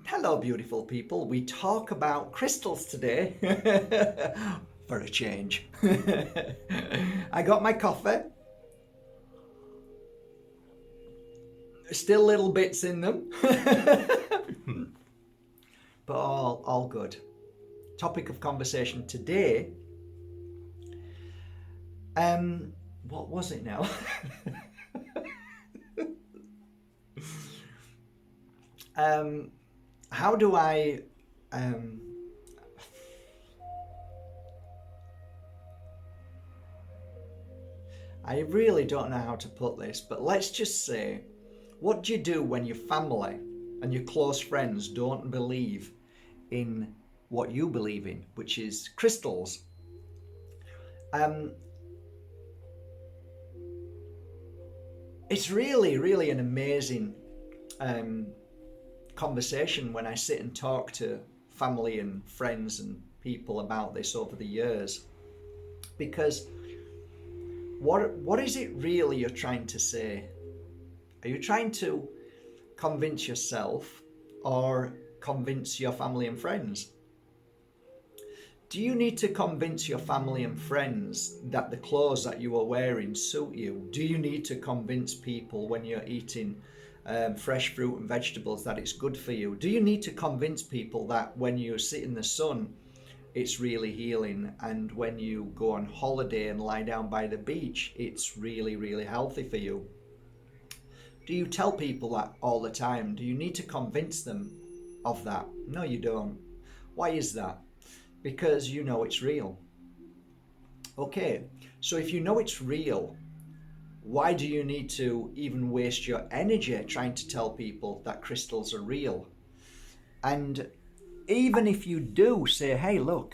Hello, beautiful people. We talk about crystals today for a change. I got my coffee. Still little bits in them, but all good. Topic of conversation today. What was it now? How do I really don't know how to put this, but let's just say, what do you do when your family and your close friends don't believe in what you believe in, which is crystals? It's really an amazing conversation when I sit and talk to family and friends and people about this over the years, because what is it really you're trying to say? Are you trying to convince yourself or convince your family and friends? Do you need to convince your family and friends that the clothes that you are wearing suit you? Do you need to convince people when you're eating fresh fruit and vegetables that it's good for you? Do you need to convince people that when you sit in the sun it's really healing, and when you go on holiday and lie down by the beach it's really healthy for you? Do you tell people that all the time? Do you need to convince them of that? No, you don't. Why is that? Because you know it's real. Okay, so if you know it's real, why do you need to even waste your energy trying to tell people that crystals are real? And even if you do say, hey, look,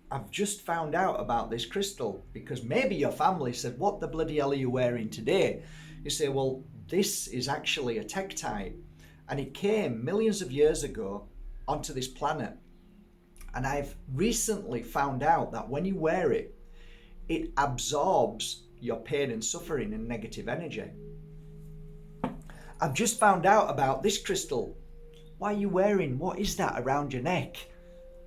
I've just found out about this crystal, because maybe your family said, what the bloody hell are you wearing today? You say, well, this is actually a tektite, and it came millions of years ago onto this planet. And I've recently found out that when you wear it, it absorbs your pain and suffering and negative energy. I've just found out about this crystal. Why are you wearing, what is that around your neck?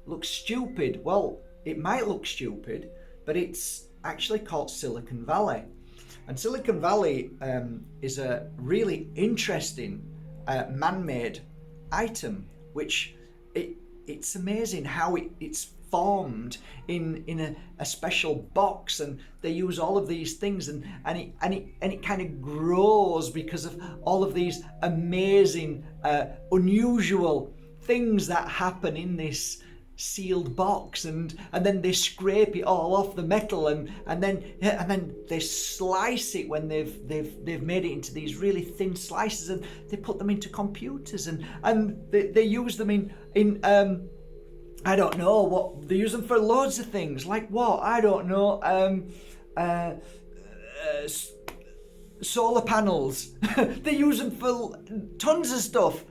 Looks stupid. Well, it might look stupid, but it's actually called Silicon Valley. And Silicon Valley is a really interesting man-made item, which it's amazing how it's formed in a special box, and they use all of these things, and it kind of grows because of all of these amazing unusual things that happen in this sealed box, and then they scrape it all off the metal, and then they slice it when they've made it into these really thin slices, and they put them into computers, and they use them in I don't know what they use them for. Loads of things, like what, I don't know, solar panels. They use them for tons of stuff.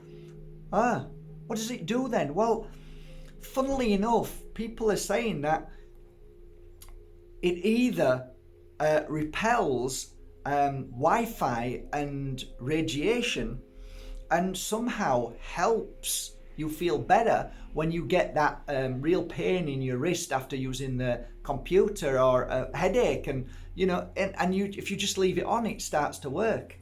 What does it do then? Well, funnily enough, people are saying that it either repels Wi-Fi and radiation, and somehow helps you feel better when you get that real pain in your wrist after using the computer, or a headache, and if you just leave it on, it starts to work.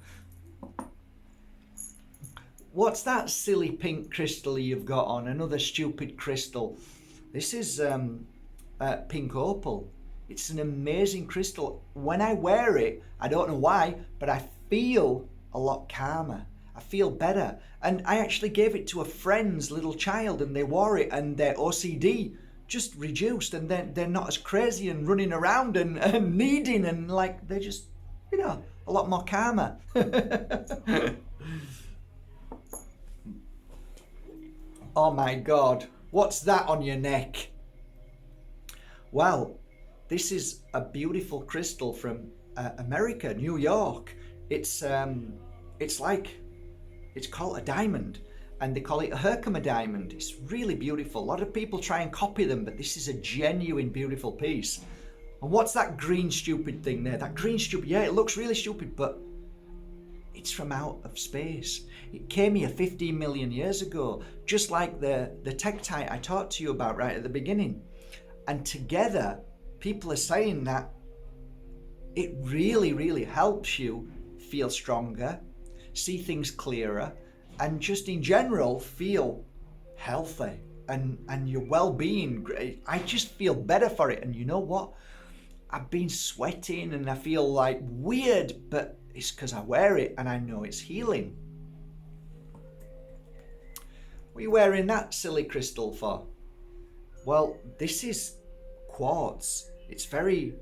What's that silly pink crystal you've got on? Another stupid crystal. This is pink opal. It's an amazing crystal. When I wear it, I don't know why, but I feel a lot calmer. I feel better. And I actually gave it to a friend's little child, and they wore it, and their OCD just reduced, and they're not as crazy and running around and needing, and like, they're just, a lot more calmer. Oh my God, what's that on your neck? Well, this is a beautiful crystal from America, New York. It's called a diamond, and they call it a Herkimer diamond. It's really beautiful. A lot of people try and copy them, but this is a genuine beautiful piece. And what's that green stupid thing there? That green stupid, yeah, it looks really stupid, but It's from out of space. It came here 15 million years ago, just like the tektite I talked to you about right at the beginning. And together, people are saying that it really, really helps you feel stronger, see things clearer, and just in general feel healthy and your well-being. I just feel better for it. And you know what? I've been sweating and I feel like weird, but it's because I wear it and I know it's healing. What are you wearing that silly crystal for? Well, this is quartz. It's very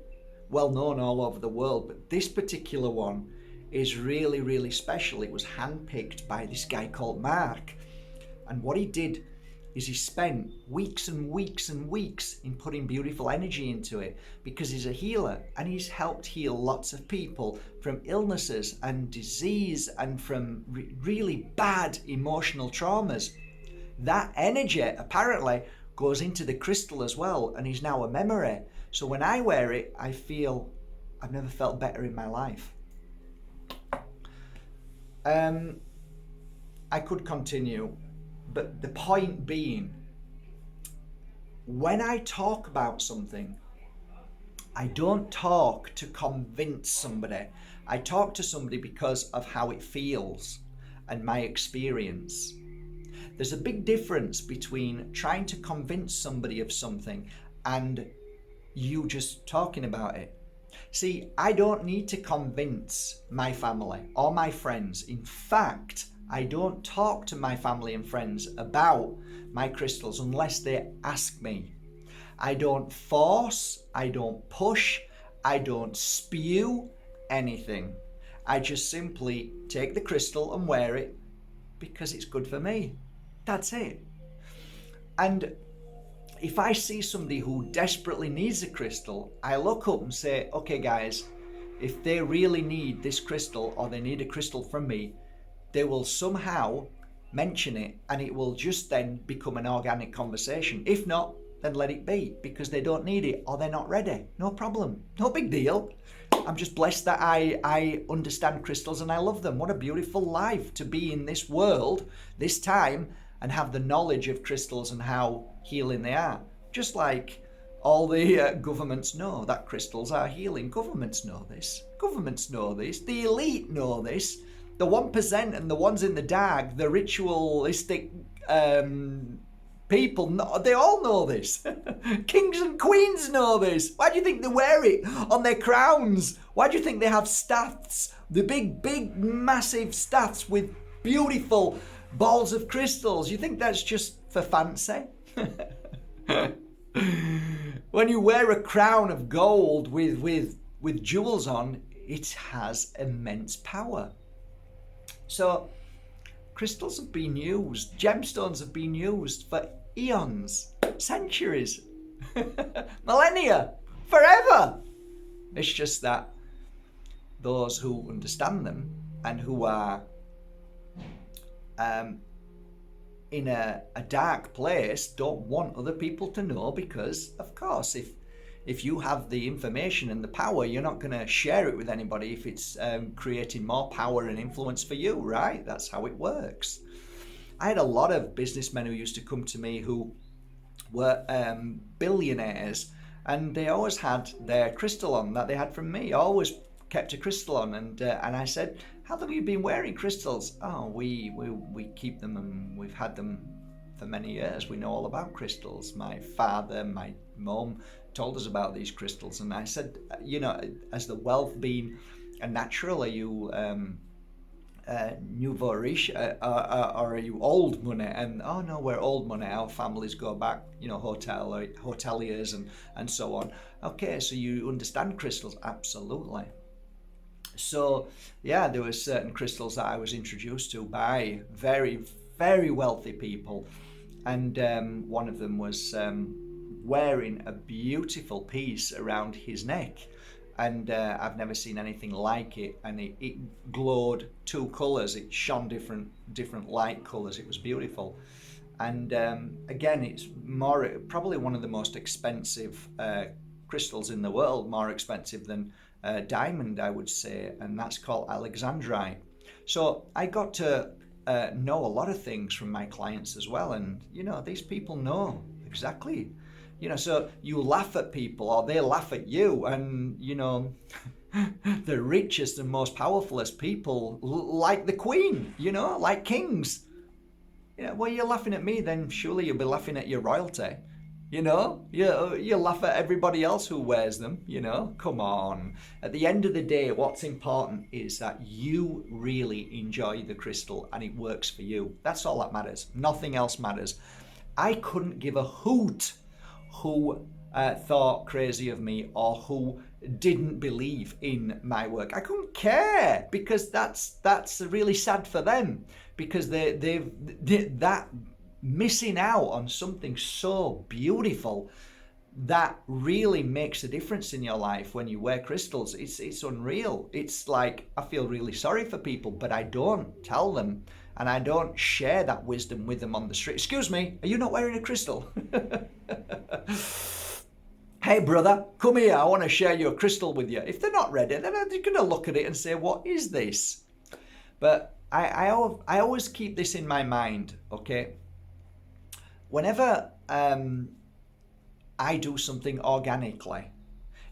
well known all over the world, but this particular one is really, really special. It was handpicked by this guy called Mark. And what he did is he spent weeks and weeks and weeks in putting beautiful energy into it, because he's a healer and he's helped heal lots of people from illnesses and disease and from really bad emotional traumas. That energy apparently goes into the crystal as well, and is now a memory. So when I wear it, I feel I've never felt better in my life. I could continue, but the point being, when I talk about something, I don't talk to convince somebody. I talk to somebody because of how it feels and my experience. There's a big difference between trying to convince somebody of something and you just talking about it. See, I don't need to convince my family or my friends. In fact, I don't talk to my family and friends about my crystals unless they ask me. I don't force, I don't push, I don't spew anything. I just simply take the crystal and wear it because it's good for me. That's it. And if I see somebody who desperately needs a crystal, I look up and say, okay guys, if they really need this crystal or they need a crystal from me, they will somehow mention it and it will just then become an organic conversation. If not, then let it be, because they don't need it or they're not ready. No problem. No big deal. I'm just blessed that I understand crystals and I love them. What a beautiful life to be in this world, this time, and have the knowledge of crystals and how healing they are. Just like all the governments know that crystals are healing. Governments know this. Governments know this. The elite know this. The 1% and the ones in the dark, the ritualistic people, they all know this. Kings and queens know this. Why do you think they wear it on their crowns? Why do you think they have staffs? The big, massive staffs with beautiful balls of crystals. You think that's just for fancy? When you wear a crown of gold with jewels on, it has immense power. So crystals have been used, gemstones have been used for eons, centuries, millennia, forever. It's just that those who understand them and who are in a dark place don't want other people to know, because of course if you have the information and the power, you're not going to share it with anybody if it's creating more power and influence for you, right? That's how it works. I had a lot of businessmen who used to come to me who were billionaires, and they always had their crystal on that they had from me. Always kept a crystal on, and I said, how long have you been wearing crystals? Oh, we keep them and we've had them for many years. We know all about crystals. My father, my mum told us about these crystals. And I said, has the wealth been a natural? Are you nouveau riche or are you old money? And oh no, we're old money. Our families go back, hoteliers and so on. Okay, so you understand crystals? Absolutely. So yeah, there were certain crystals that I was introduced to by very, very wealthy people, and one of them was wearing a beautiful piece around his neck, and I've never seen anything like it, and it glowed two colours. It shone different light colours. It was beautiful. And again, it's probably one of the most expensive crystals in the world, more expensive than diamond, I would say, and that's called alexandrite. So I got to know a lot of things from my clients as well. And, these people know exactly, so you laugh at people or they laugh at you, and, the richest and most powerfulest people, like the Queen, like kings. Well, you're laughing at me, then surely you'll be laughing at your royalty. You laugh at everybody else who wears them, come on. At the end of the day, what's important is that you really enjoy the crystal and it works for you. That's all that matters. Nothing else matters. I couldn't give a hoot who thought crazy of me or who didn't believe in my work. I couldn't care, because that's really sad for them, because they've that missing out on something so beautiful that really makes a difference in your life when you wear crystals. It's unreal. It's like, I feel really sorry for people, but I don't tell them and I don't share that wisdom with them on the street. Excuse me, are you not wearing a crystal? Hey brother, come here, I want to share your crystal with you. If they're not ready, then they're going to look at it and say, what is this? But I always keep this in my mind, okay? Whenever I do something organically,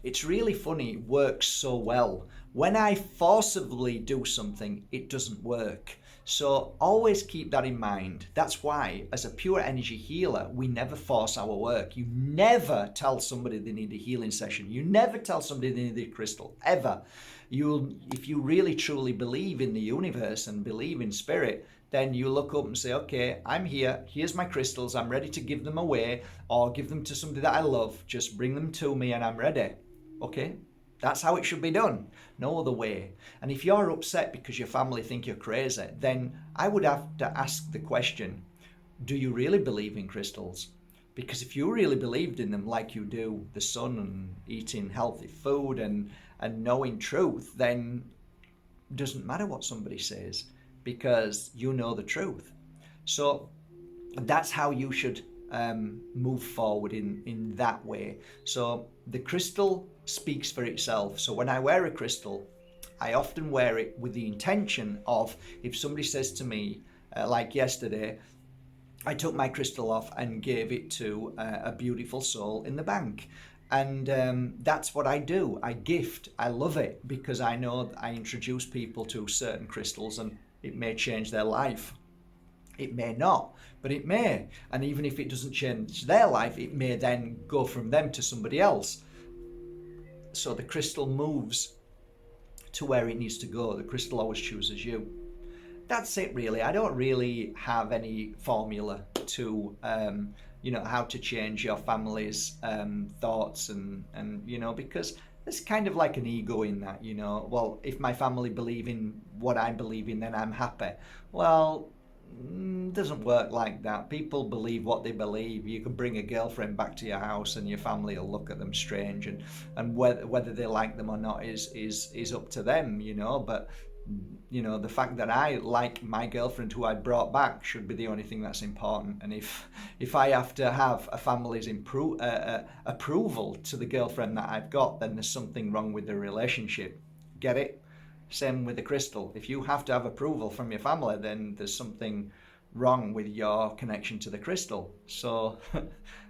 it's really funny, it works so well. When I forcibly do something, it doesn't work. So always keep that in mind. That's why, as a pure energy healer, we never force our work. You never tell somebody they need a healing session. You never tell somebody they need a crystal, ever. If you really truly believe in the universe and believe in spirit, then you look up and say, okay, I'm here, here's my crystals, I'm ready to give them away or give them to somebody that I love. Just bring them to me and I'm ready. Okay? That's how it should be done. No other way. And if you're upset because your family think you're crazy, then I would have to ask the question, do you really believe in crystals? Because if you really believed in them like you do the sun and eating healthy food and knowing truth, then it doesn't matter what somebody says, because you know the truth. So that's how you should move forward in that way. So the crystal speaks for itself. So when I wear a crystal, I often wear it with the intention of, if somebody says to me, like yesterday, I took my crystal off and gave it to a beautiful soul in the bank. And that's what I do. I gift. I love it, because I know I introduce people to certain crystals and it may change their life. It may not, but it may. And even if it doesn't change their life, it may then go from them to somebody else. So the crystal moves to where it needs to go. The crystal always chooses you. That's it, really. I don't really have any formula to, how to change your family's thoughts and because there's kind of like an ego in that, well, if my family believe in what I believe in, then I'm happy. Well, doesn't work like that. People believe what they believe. You can bring a girlfriend back to your house and your family will look at them strange, and whether they like them or not is up to them, but the fact that I like my girlfriend who I brought back should be the only thing that's important. And if I have to have a family's approval to the girlfriend that I've got, then there's something wrong with the relationship. Get it? Same with the crystal. If you have to have approval from your family, then there's something wrong with your connection to the crystal. So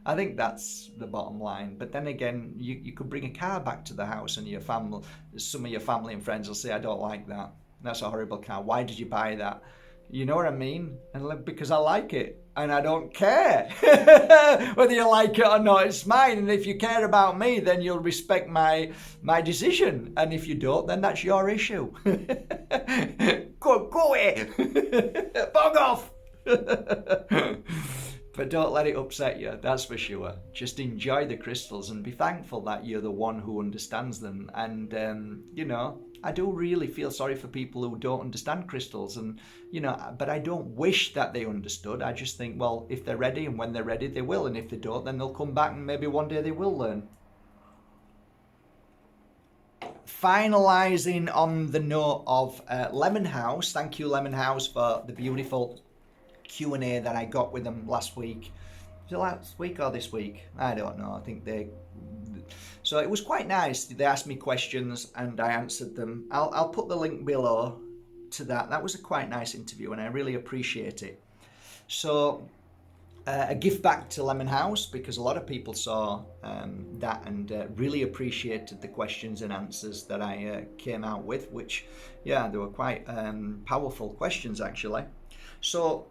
I think that's the bottom line. But then again, you could bring a car back to the house and some of your family and friends will say, I don't like that. That's a horrible car. Why did you buy that? You know what I mean? And because I like it and I don't care whether you like it or not. It's mine. And if you care about me, then you'll respect my decision. And if you don't, then that's your issue. Go away. Bog off. But don't let it upset you, that's for sure. Just enjoy the crystals and be thankful that you're the one who understands them. And, I do really feel sorry for people who don't understand crystals, and but I don't wish that they understood. I just think, well, if they're ready and when they're ready, they will, and if they don't, then they'll come back and maybe one day they will learn. Finalizing on the note of Lemon House. Thank you, Lemon House, for the beautiful Q&A that I got with them last week. Was it last week or this week? I don't know. I think so it was quite nice. They asked me questions and I answered them. I'll put the link below to that. That was a quite nice interview, and I really appreciate it. So a gift back to Lemon House, because a lot of people saw that and really appreciated the questions and answers that I came out with, which, yeah, they were quite powerful questions actually. So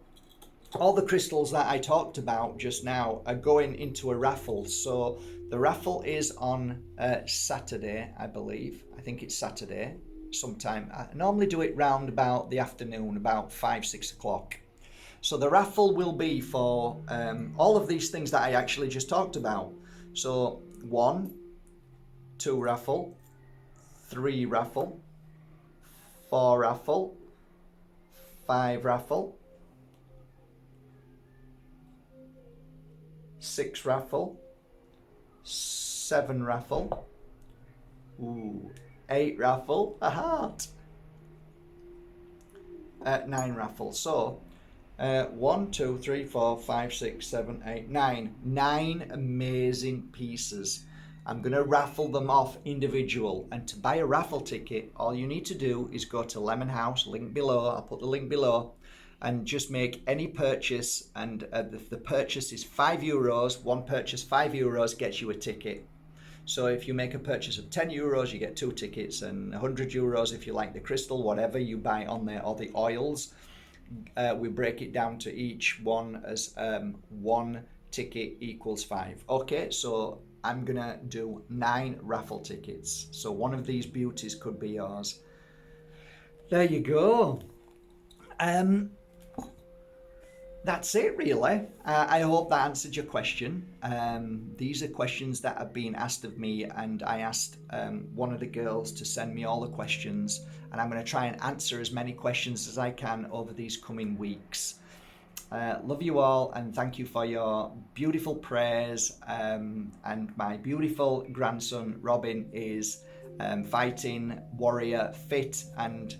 all the crystals that I talked about just now are going into a raffle. So the raffle is on Saturday, I believe. I think it's Saturday sometime. I normally do it round about the afternoon, about 5-6 o'clock. So the raffle will be for all of these things that I actually just talked about. So 1, 2 raffle, 3 raffle, 4 raffle, 5 raffle, 6 raffle, 7 raffle, 8 raffle, a heart, 9 raffle. So 1, 2, 3, 4, 5, 6, 7, 8, 9. 9 amazing pieces. I'm going to raffle them off individual. And to buy a raffle ticket, all you need to do is go to Lemon House, link below. I'll put the link below. And just make any purchase. And the purchase is €5. One purchase, €5, gets you a ticket. So if you make a purchase of €10, you get 2 tickets. And €100 if you like the crystal, whatever you buy on there, or the oils. We break it down to each one as 1 ticket equals 5. Okay, so I'm gonna do 9 raffle tickets. So one of these beauties could be yours. There you go. That's it really. I hope that answered your question. These are questions that have been asked of me, and I asked one of the girls to send me all the questions, and I'm going to try and answer as many questions as I can over these coming weeks. Love you all, and thank you for your beautiful prayers. And my beautiful grandson Robin is fighting warrior fit, and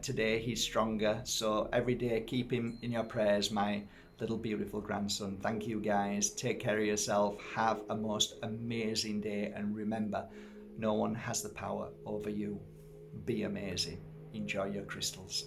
today he's stronger. So every day keep him in your prayers, my little beautiful grandson. Thank you guys. Take care of yourself. Have a most amazing day, and remember, no one has the power over you. Be amazing. Enjoy your crystals.